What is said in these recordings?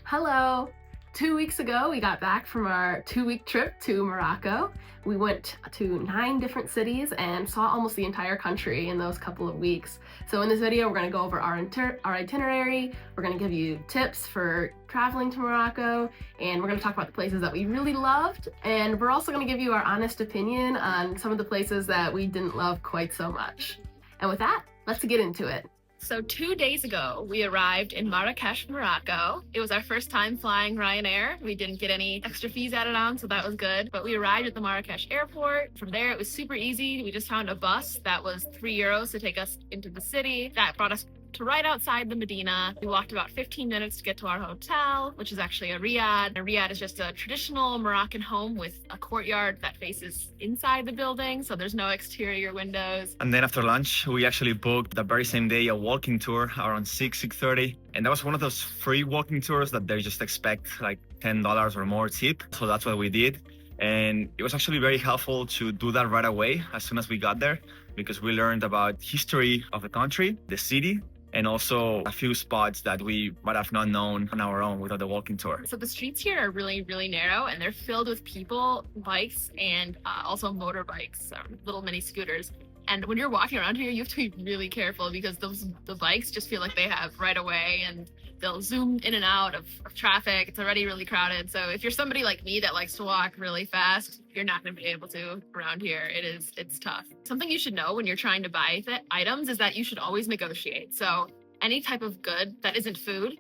Hello. 2 weeks ago, we got back from our 2-week trip to Morocco. We went to 9 different cities and saw almost the entire country in those couple of weeks. So in this video, we're going to go over our itinerary. We're going to give you tips for traveling to Morocco, and we're going to talk about the places that we really loved. And we're also going to give you our honest opinion on some of the places that we didn't love quite so much. And with that, let's get into it. So 2 days ago, we arrived in Marrakesh, Morocco. It was our first time flying Ryanair. We didn't get any extra fees added on, so that was good. But we arrived at the Marrakesh airport. From there, it was super easy. We just found a bus that was €3 to take us into the city. That brought us to right outside the Medina. We walked about 15 minutes to get to our hotel, which is actually a riad. A riad is just a traditional Moroccan home with a courtyard that faces inside the building, so there's no exterior windows. And then after lunch, we actually booked the very same day a walking tour around 6:30. And that was one of those free walking tours that they just expect like $10 or more tip. So that's what we did. And it was actually very helpful to do that right away as soon as we got there, because we learned about history of the country, the city, and also a few spots that we might have not known on our own without the walking tour. So the streets here are really, really narrow, and they're filled with people, bikes, and also motorbikes, little mini scooters. And when you're walking around here, you have to be really careful because the bikes just feel like they have right away, and they'll zoom in and out of traffic. It's already really crowded. So if you're somebody like me that likes to walk really fast, you're not going to be able to around here. It's tough. Something you should know when you're trying to buy items is that you should always negotiate. So any type of good that isn't food,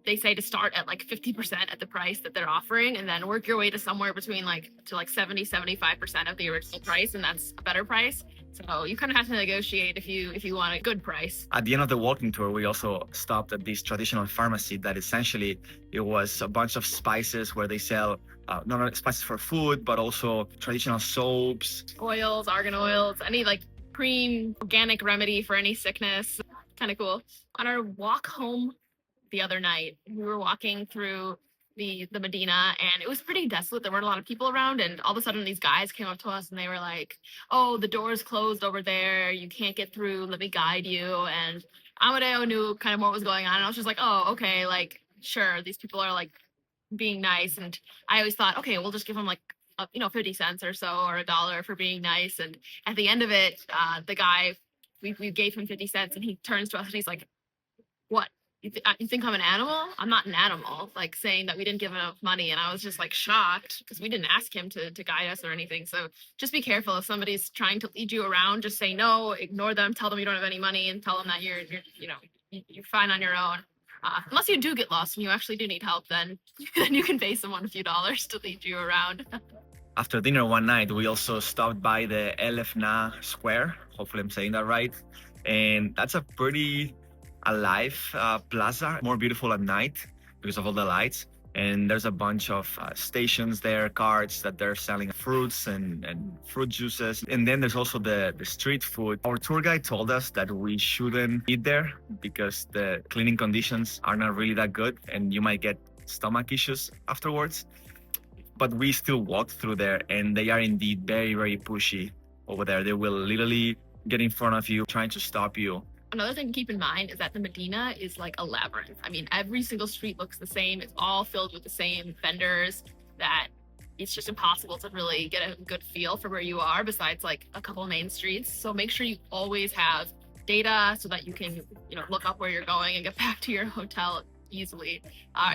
they say to start at like 50% at the price that they're offering, and then work your way to somewhere between like 70-75% of the original price, and that's a better price. So you kind of have to negotiate if you want a good price. At the end of the walking tour, we also stopped at this traditional pharmacy that essentially it was a bunch of spices where they sell not only spices for food, but also traditional soaps, oils, argan oils, any like cream, organic remedy for any sickness. Kind of cool. On our walk home the other night, we were walking through the Medina, and it was pretty desolate. There weren't a lot of people around, and all of a sudden these guys came up to us and they were like, "Oh, the door's closed over there. You can't get through. Let me guide you." And Amadeo knew kind of what was going on, and I was just like, "Oh, okay, like sure, these people are like being nice." And I always thought, okay, we'll just give them like 50 cents or so, or $1 for being nice. And at the end of it, the guy, we gave him 50 cents, and he turns to us and he's like, "What? You think I'm an animal? I'm not an animal," like saying that we didn't give enough money. And I was just like shocked because we didn't ask him to guide us or anything. So just be careful if somebody's trying to lead you around. Just say no, ignore them, tell them you don't have any money, and tell them that you're fine on your own. Unless you do get lost and you actually do need help, then you can pay someone a few dollars to lead you around. After dinner one night, we also stopped by the El Efna Square. Hopefully I'm saying that right. And that's a pretty alive plaza, more beautiful at night because of all the lights. And there's a bunch of stations there, carts that they're selling fruits and fruit juices. And then there's also the street food. Our tour guide told us that we shouldn't eat there because the cleaning conditions are not really that good and you might get stomach issues afterwards. But we still walked through there, and they are indeed very, very pushy over there. They will literally get in front of you, trying to stop you. Another thing to keep in mind is that the Medina is like a labyrinth. I mean, every single street looks the same. It's all filled with the same vendors that it's just impossible to really get a good feel for where you are besides like a couple main streets. So make sure you always have data so that you can, look up where you're going and get back to your hotel easily.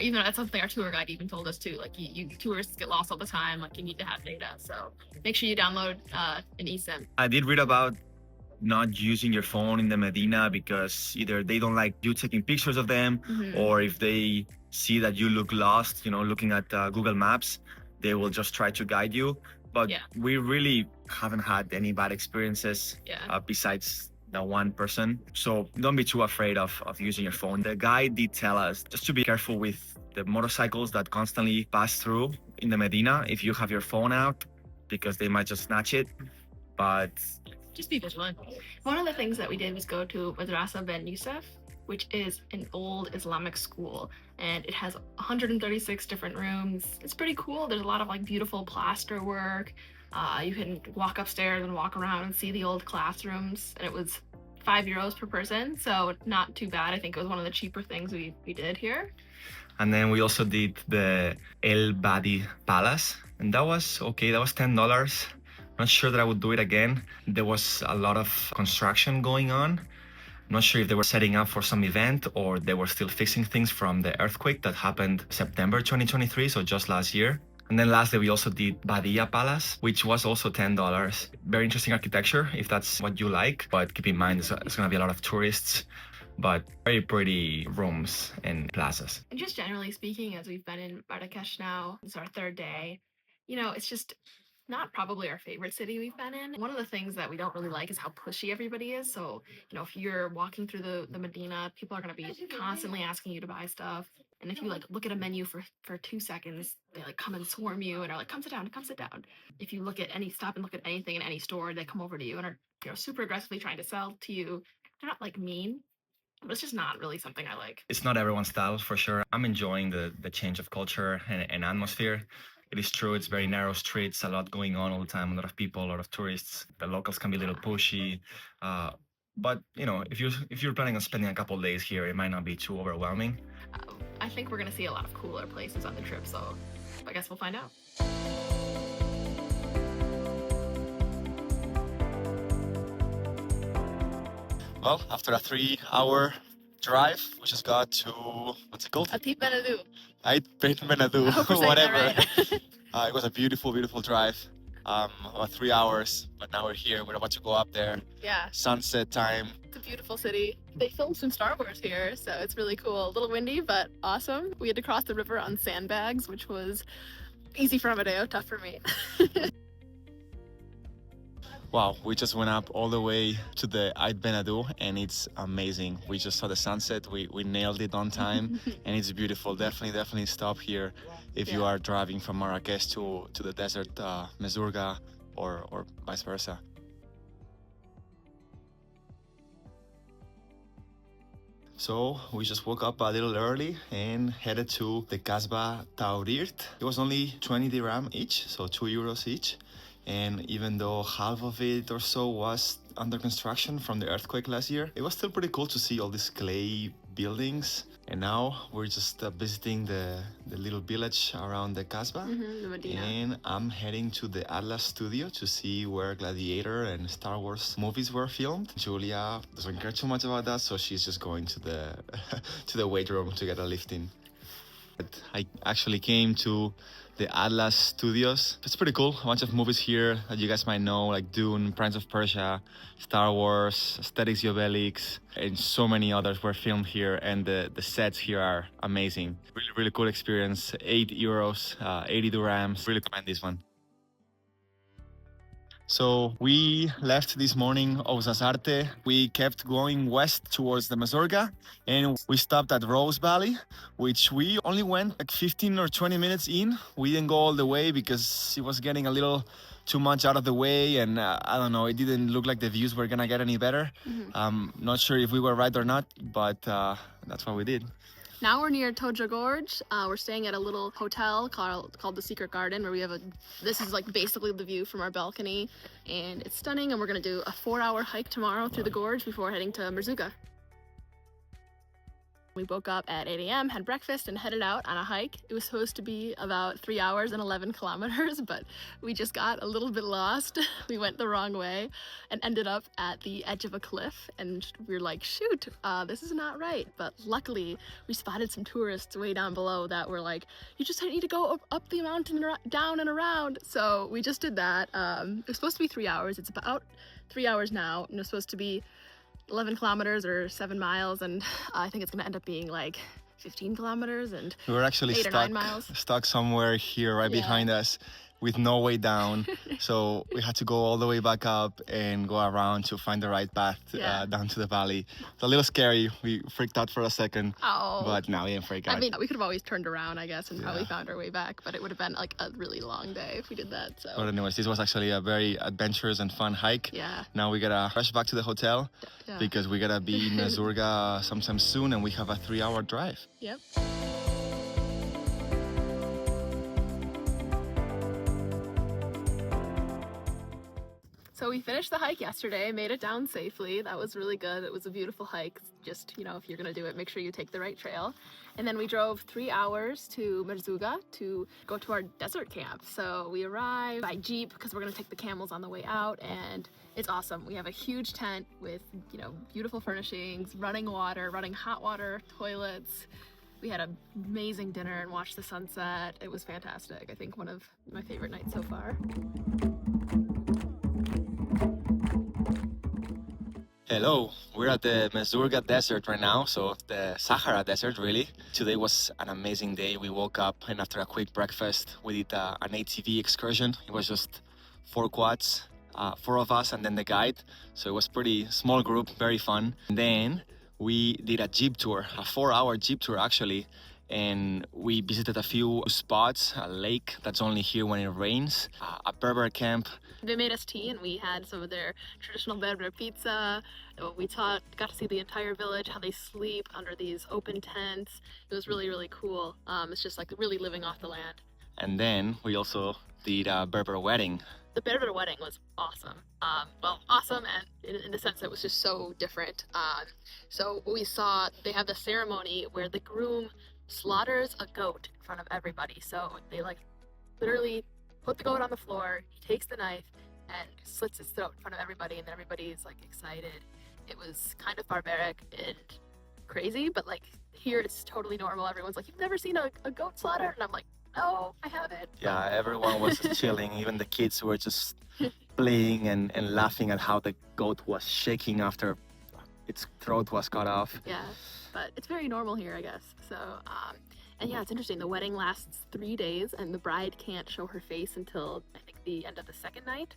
Even that's something our tour guide even told us too. Like you tourists get lost all the time. Like you need to have data. So make sure you download an eSIM. I did read about not using your phone in the Medina because either they don't like you taking pictures of them, or if they see that you look lost, looking at Google Maps, they will just try to guide you. But we really haven't had any bad experiences besides the one person. So don't be too afraid of using your phone. The guy did tell us just to be careful with the motorcycles that constantly pass through in the Medina if you have your phone out, because they might just snatch it. But just be vigilant. One of the things that we did was go to Madrasa Ben Youssef, which is an old Islamic school, and it has 136 different rooms. It's pretty cool. There's a lot of like beautiful plaster work. You can walk upstairs and walk around and see the old classrooms, and it was €5 per person, so not too bad. I think it was one of the cheaper things we did here. And then we also did the El Badi Palace, and that was okay. That was $10. Not sure that I would do it again. There was a lot of construction going on. Not sure if they were setting up for some event or they were still fixing things from the earthquake that happened September 2023, so just last year. And then lastly, we also did Badia Palace, which was also $10. Very interesting architecture, if that's what you like. But keep in mind, there's going to be a lot of tourists, but very pretty rooms and plazas. And just generally speaking, as we've been in Marrakesh now, it's our third day, it's just not probably our favorite city we've been in. One of the things that we don't really like is how pushy everybody is. So, if you're walking through the Medina, people are going to be constantly asking you to buy stuff. And if you look at a menu for 2 seconds, they come and swarm you and are like, come sit down, come sit down. If you stop and look at anything in any store, they come over to you and are super aggressively trying to sell to you. They're not mean, but it's just not really something I like. It's not everyone's style for sure. I'm enjoying the change of culture and atmosphere. It is true, it's very narrow streets, a lot going on all the time, a lot of people, a lot of tourists. The locals can be a little pushy. But if you're planning on spending a couple of days here, it might not be too overwhelming. I think we're gonna see a lot of cooler places on the trip, so I guess we'll find out. Well, after a 3-hour drive, we just got to, what's it called? Atit Benadou. Ait Benadou, I hope we're saying whatever. that right. It was a beautiful, beautiful drive. About 3 hours, but now we're here. We're about to go up there. Yeah. Sunset time. It's a beautiful city. They filmed some Star Wars here, so it's really cool. A little windy, but awesome. We had to cross the river on sandbags, which was easy for Amadeo, tough for me. Wow, we just went up all the way to the Ait Benadou and it's amazing. We just saw the sunset. We nailed it on time and it's beautiful. Definitely stop here if you are driving from Marrakesh to the desert Mesurga or vice versa. So we just woke up a little early and headed to the Kasbah Taurirt. It was only 20 dirham each, so €2 each. And even though half of it or so was under construction from the earthquake last year, it was still pretty cool to see all these clay buildings. And now we're just visiting the little village around the Kasbah. The Medina. And I'm heading to the Atlas studio to see where Gladiator and Star Wars movies were filmed. Julia doesn't care too much about that, so she's just going to the to the weight room to get a lift in. But I actually came to the Atlas Studios. It's pretty cool. A bunch of movies here that you guys might know, like Dune, Prince of Persia, Star Wars, Asterix and Obelix, and so many others were filmed here. And the sets here are amazing. Really, really cool experience. €8, 80 dirhams. Really recommend this one. So we left this morning Ouzazarte. We kept going west towards the Mesurga and we stopped at Rose Valley, which we only went like 15 or 20 minutes in. We didn't go all the way because it was getting a little too much out of the way and I don't know, it didn't look like the views were gonna get any better. Not sure if we were right or not, but that's what we did. Now we're near Toja Gorge. We're staying at a little hotel called the Secret Garden, where we have this is basically the view from our balcony, and it's stunning. And we're gonna do a 4-hour hike tomorrow through the gorge before heading to Merzouga. We woke up at 8 a.m., had breakfast, and headed out on a hike. It was supposed to be about 3 hours and 11 kilometers, but we just got a little bit lost. We went the wrong way and ended up at the edge of a cliff, and we were like, shoot, this is not right. But luckily, we spotted some tourists way down below that were like, you just need to go up the mountain and down and around. So we just did that. It was supposed to be 3 hours. It's about 3 hours now, and it was supposed to be 11 kilometers or 7 miles, and I think it's gonna end up being like 15 kilometers and we were actually 8 or 9 miles. stuck somewhere here right behind us with no way down. So we had to go all the way back up and go around to find the right path down to the valley. It's a little scary. We freaked out for a second, but now we didn't freak out. I mean, we could have always turned around, I guess, and probably found our way back, but it would have been like a really long day if we did that. So. But anyways, this was actually a very adventurous and fun hike. Yeah. Now we gotta rush back to the hotel because we gotta be in Mesurga sometime soon, and we have a 3-hour drive. Yep. So we finished the hike yesterday, made it down safely. That was really good. It was a beautiful hike. Just, if you're gonna do it, make sure you take the right trail. And then we drove 3 hours to Merzouga to go to our desert camp. So we arrived by Jeep because we're gonna take the camels on the way out, and it's awesome. We have a huge tent with, beautiful furnishings, running water, running hot water, toilets. We had an amazing dinner and watched the sunset. It was fantastic. I think one of my favorite nights so far. Hello, we're at the Merzouga Desert right now, so the Sahara Desert really. Today was an amazing day. We woke up and after a quick breakfast, we did an ATV excursion. It was just 4 quads, 4 of us and then the guide. So it was pretty small group, very fun. And then we did a jeep tour, a 4-hour jeep tour actually. And we visited a few spots, a lake that's only here when it rains, a Berber camp. They made us tea and we had some of their traditional Berber pizza. We got to see the entire village, how they sleep under these open tents. It was really, really cool. It's just like really living off the land. And then we also did a Berber wedding. The Berber wedding was awesome. Awesome and in the sense that it was just so different. So we saw they have the ceremony where the groom slaughters a goat in front of everybody. So they literally put the goat on the floor, he takes the knife and slits its throat in front of everybody, and everybody's excited. It was kind of barbaric and crazy, but here it's totally normal. Everyone's like, "You've never seen a goat slaughter?" And I'm like, "No, I haven't." Yeah, everyone was chilling. Even the kids were just playing and laughing at how the goat was shaking after its throat was cut off. Yeah, but it's very normal here, I guess. So, and yeah, it's interesting. The wedding lasts 3 days, and the bride can't show her face until I think the end of the second night.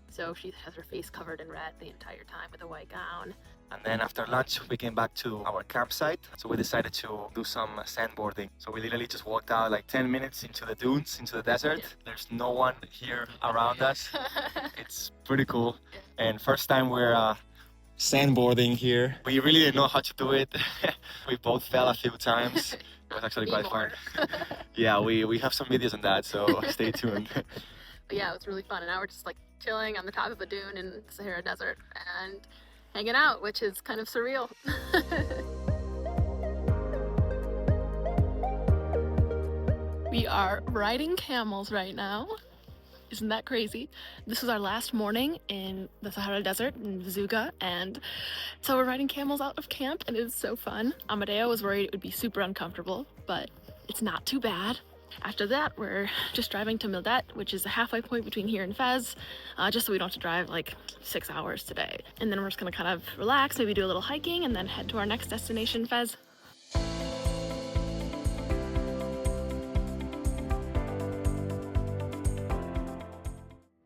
So she has her face covered in red the entire time with a white gown. And then after lunch, we came back to our campsite. So we decided to do some sandboarding. So we literally just walked out 10 minutes into the dunes, into the desert. Yeah. There's no one here around us. It's pretty cool. And first time we're sandboarding here. We really didn't know how to do it. We both fell a few times. It was actually quite fun. Yeah, we have some videos on that, so stay tuned. But yeah, it was really fun. And now we're just chilling on the top of a dune in the Sahara Desert and hanging out, which is kind of surreal. We are riding camels right now. Isn't that crazy? This was our last morning in the Sahara Desert in Merzouga, and so we're riding camels out of camp, and it is so fun. Amadeo was worried it would be super uncomfortable, but it's not too bad. After that, we're just driving to Mildet, which is the halfway point between here and Fez, just so we don't have to drive 6 hours today. And then we're just gonna kind of relax, maybe do a little hiking, and then head to our next destination, Fez.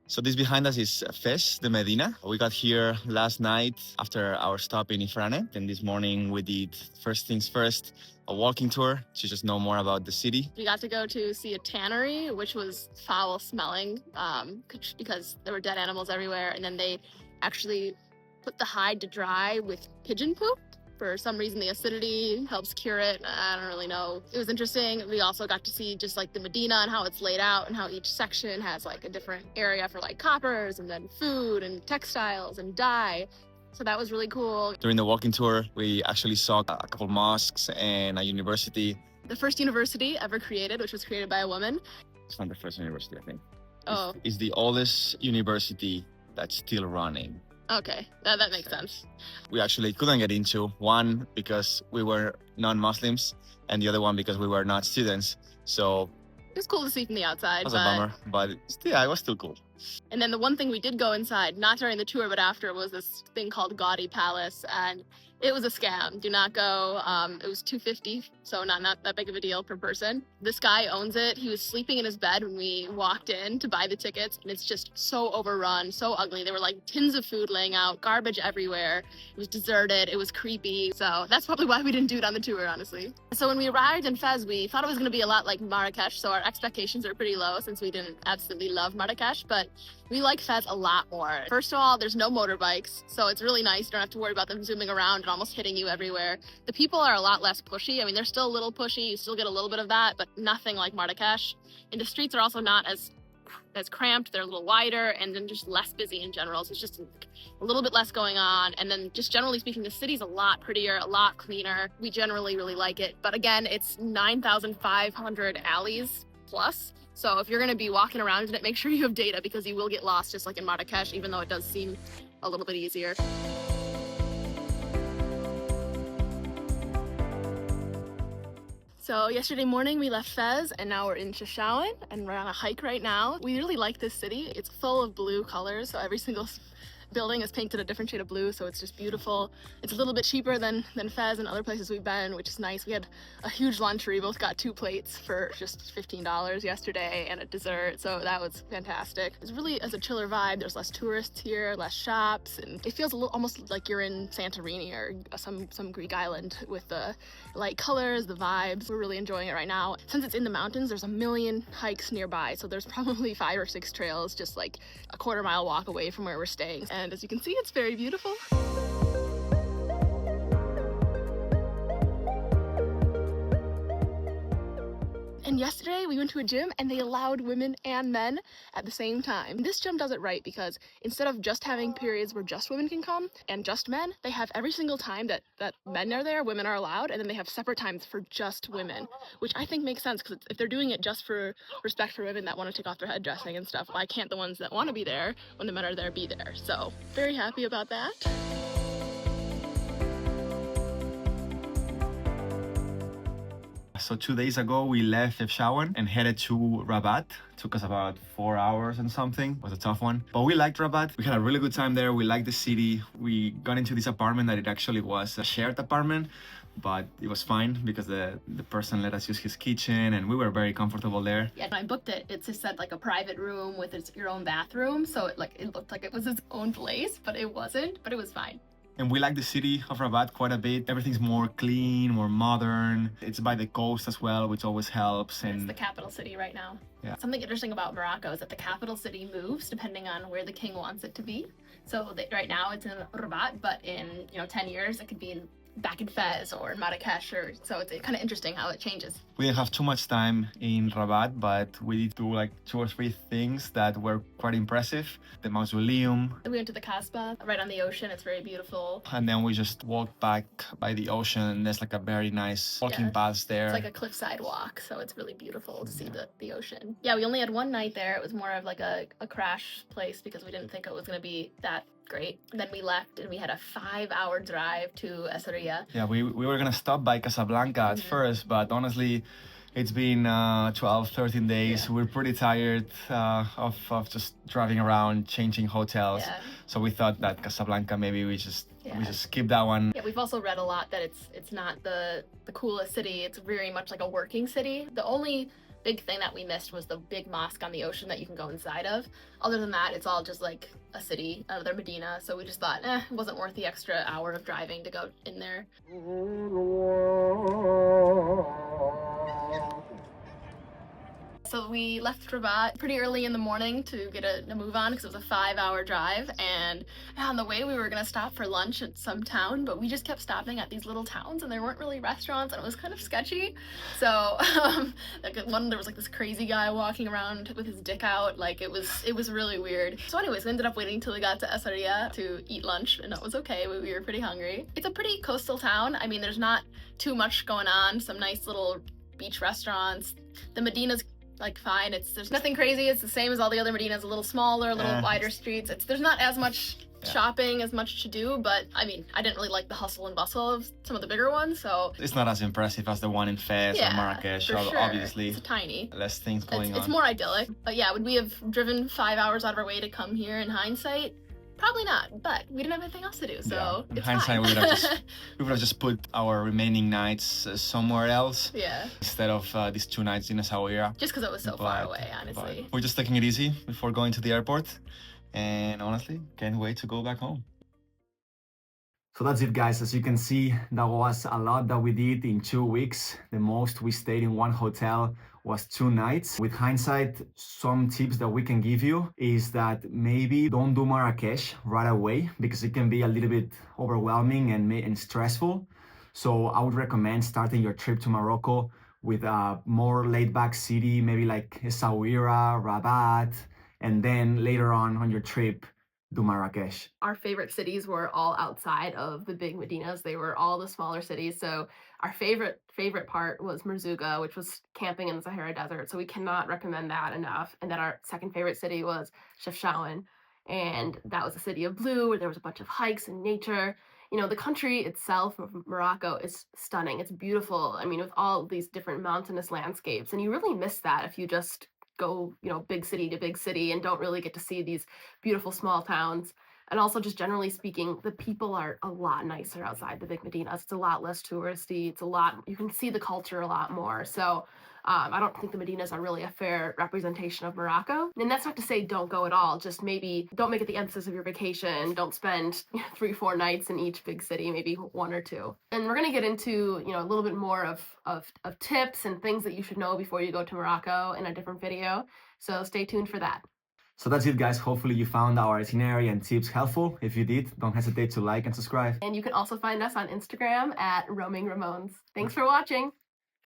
So this behind us is Fez, the Medina. We got here last night after our stop in Ifrane. And this morning we did, first things first, a walking tour to just know more about the city. We got to go to see a tannery, which was foul smelling because there were dead animals everywhere. And then they actually put the hide to dry with pigeon poop. For some reason, the acidity helps cure it. I don't really know. It was interesting. We also got to see just the Medina and how it's laid out and how each section has a different area for coppers and then food and textiles and dye. So that was really cool. During the walking tour, we actually saw a couple mosques and a university. The first university ever created, which was created by a woman. It's not the first university, I think. Oh. It's the oldest university that's still running. Okay, that makes sense. We actually couldn't get into, one because we were non-Muslims and the other one because we were not students. So it was cool to see from the outside. It was a bummer, but yeah, it was still cool. And then the one thing we did go inside, not during the tour, but after, was this thing called Gaudi Palace, and it was a scam. Do not go. It was $250, so not that big of a deal per person. This guy owns it. He was sleeping in his bed when we walked in to buy the tickets, and it's just so overrun, so ugly. There were tins of food laying out, garbage everywhere. It was deserted. It was creepy. So that's probably why we didn't do it on the tour, honestly. So when we arrived in Fez, we thought it was going to be a lot like Marrakesh, so our expectations are pretty low since we didn't absolutely love Marrakesh, but we like Fez a lot more. First of all, there's no motorbikes, so it's really nice. You don't have to worry about them zooming around and almost hitting you everywhere. The people are a lot less pushy. I mean, they're still a little pushy. You still get a little bit of that, but nothing like Marrakesh. And the streets are also not as as cramped. They're a little wider, and then just less busy in general. So it's just a little bit less going on. And then just generally speaking, the city's a lot prettier, a lot cleaner. We generally really like it. But again, it's 9,500 alleys plus. So if you're going to be walking around in it, make sure you have data, because you will get lost just like in Marrakesh, even though it does seem a little bit easier. So yesterday morning we left Fez, and now we're in Chefchaouen, and we're on a hike right now. We really like this city. It's full of blue colors, so every single building is painted a different shade of blue, so it's just beautiful. It's a little bit cheaper than Fez and other places we've been, which is nice. We had a huge lunch where we both got 2 plates for just $15 yesterday, and a dessert, so that was fantastic. It's really as a chiller vibe. There's less tourists here, less shops, and it feels a little almost like you're in Santorini or some Greek island with the light colors, the vibes. We're really enjoying it right now. Since it's in the mountains, there's a million hikes nearby, so there's probably 5 or 6 trails just like a quarter-mile walk away from where we're staying. And as you can see, it's very beautiful. And yesterday we went to a gym and they allowed women and men at the same time. This gym does it right, because instead of just having periods where just women can come and just men, they have every single time that men are there, women are allowed, and then they have separate times for just women, which I think makes sense, because if they're doing it just for respect for women that want to take off their head dressing and stuff, why can't the ones that want to be there when the men are there be there? So very happy about that. So 2 days ago, we left Chefchaouen and headed to Rabat. Took us about 4 hours and something. It was a tough one. But we liked Rabat. We had a really good time there. We liked the city. We got into this apartment that it actually was a shared apartment, but it was fine because the person let us use his kitchen and we were very comfortable there. Yeah, when I booked it, it just said like a private room with your own bathroom. So it looked like it was its own place, but it wasn't, but it was fine. And we like the city of Rabat quite a bit. Everything's more clean, more modern. It's by the coast as well, which always helps. And it's the capital city right now. Yeah. Something interesting about Morocco is that the capital city moves depending on where the king wants it to be. So right now it's in Rabat, but in 10 years it could be back in Fez or in Marrakesh, so it's kind of interesting how it changes. We didn't have too much time in Rabat, but we did do like 2 or 3 things that were quite impressive. The mausoleum. We went to the Kasbah, right on the ocean. It's very beautiful. And then we just walked back by the ocean. There's like a very nice walking path there. It's like a cliffside walk, so it's really beautiful to see the ocean. Yeah, we only had 1 night there. It was more of like a crash place because we didn't think it was going to be that great. And then we left and we had a 5-hour drive to Essaouira. Yeah, we were gonna stop by Casablanca at first, but honestly, it's been 12, 13 days. Yeah. We're pretty tired of just driving around, changing hotels. Yeah. So we thought that Casablanca, maybe we just skip that one. Yeah, we've also read a lot that it's not the coolest city. It's very much like a working city. The only big thing that we missed was the big mosque on the ocean that you can go inside of. Other than that, it's all just like a city, another Medina. So we just thought, it wasn't worth the extra hour of driving to go in there. So we left Rabat pretty early in the morning to get a move on because it was a 5-hour drive, and on the way we were gonna stop for lunch at some town, but we just kept stopping at these little towns and there weren't really restaurants and it was kind of sketchy. So there was like this crazy guy walking around with his dick out, like it was really weird. So anyways, we ended up waiting till we got to Essaouira to eat lunch, and it was okay. We were pretty hungry. It's a pretty coastal town. I mean, there's not too much going on. Some nice little beach restaurants. The Medina's like fine. There's nothing crazy. It's the same as all the other Medinas, a little smaller, a little wider streets. There's not as much shopping, as much to do, but I mean, I didn't really like the hustle and bustle of some of the bigger ones, so it's not as impressive as the one in Fez or Marrakesh, for sure. Obviously. It's tiny. Less things going on. It's more idyllic. But yeah, would we have driven 5 hours out of our way to come here in hindsight? Probably not, but we didn't have anything else to do, so in it's hindsight, fine. we would have just put our remaining nights somewhere else. Yeah. Instead of these 2 nights in Essaouira. Just because it was so far away, honestly. We're just taking it easy before going to the airport, and honestly, can't wait to go back home. So that's it, guys. As you can see, that was a lot that we did in 2 weeks. The most we stayed in one hotel was 2 nights. With hindsight, some tips that we can give you is that maybe don't do Marrakesh right away because it can be a little bit overwhelming and stressful. So I would recommend starting your trip to Morocco with a more laid-back city, maybe like Essaouira, Rabat, and then later on your trip, do Marrakesh? Our favorite cities were all outside of the big Medinas. They were all the smaller cities. So our favorite part was Merzouga, which was camping in the Sahara Desert. So we cannot recommend that enough. And then our second favorite city was Chefchaouen, and that was a city of blue where there was a bunch of hikes and nature. You know, the country itself of Morocco is stunning. It's beautiful. I mean, with all these different mountainous landscapes, and you really miss that if you just go, you know, big city to big city and don't really get to see these beautiful small towns. And also, just generally speaking, the people are a lot nicer outside the big Medinas. It's a lot less touristy. It's a lot, you can see the culture a lot more. So I don't think the Medinas are really a fair representation of Morocco. And that's not to say don't go at all. Just maybe don't make it the emphasis of your vacation. Don't spend 3-4 nights in each big city, maybe 1 or 2. And we're going to get into, you know, a little bit more of tips and things that you should know before you go to Morocco in a different video. So stay tuned for that. So that's it, guys. Hopefully you found our itinerary and tips helpful. If you did, don't hesitate to like and subscribe. And you can also find us on Instagram at Roaming Ramones. Thanks for watching.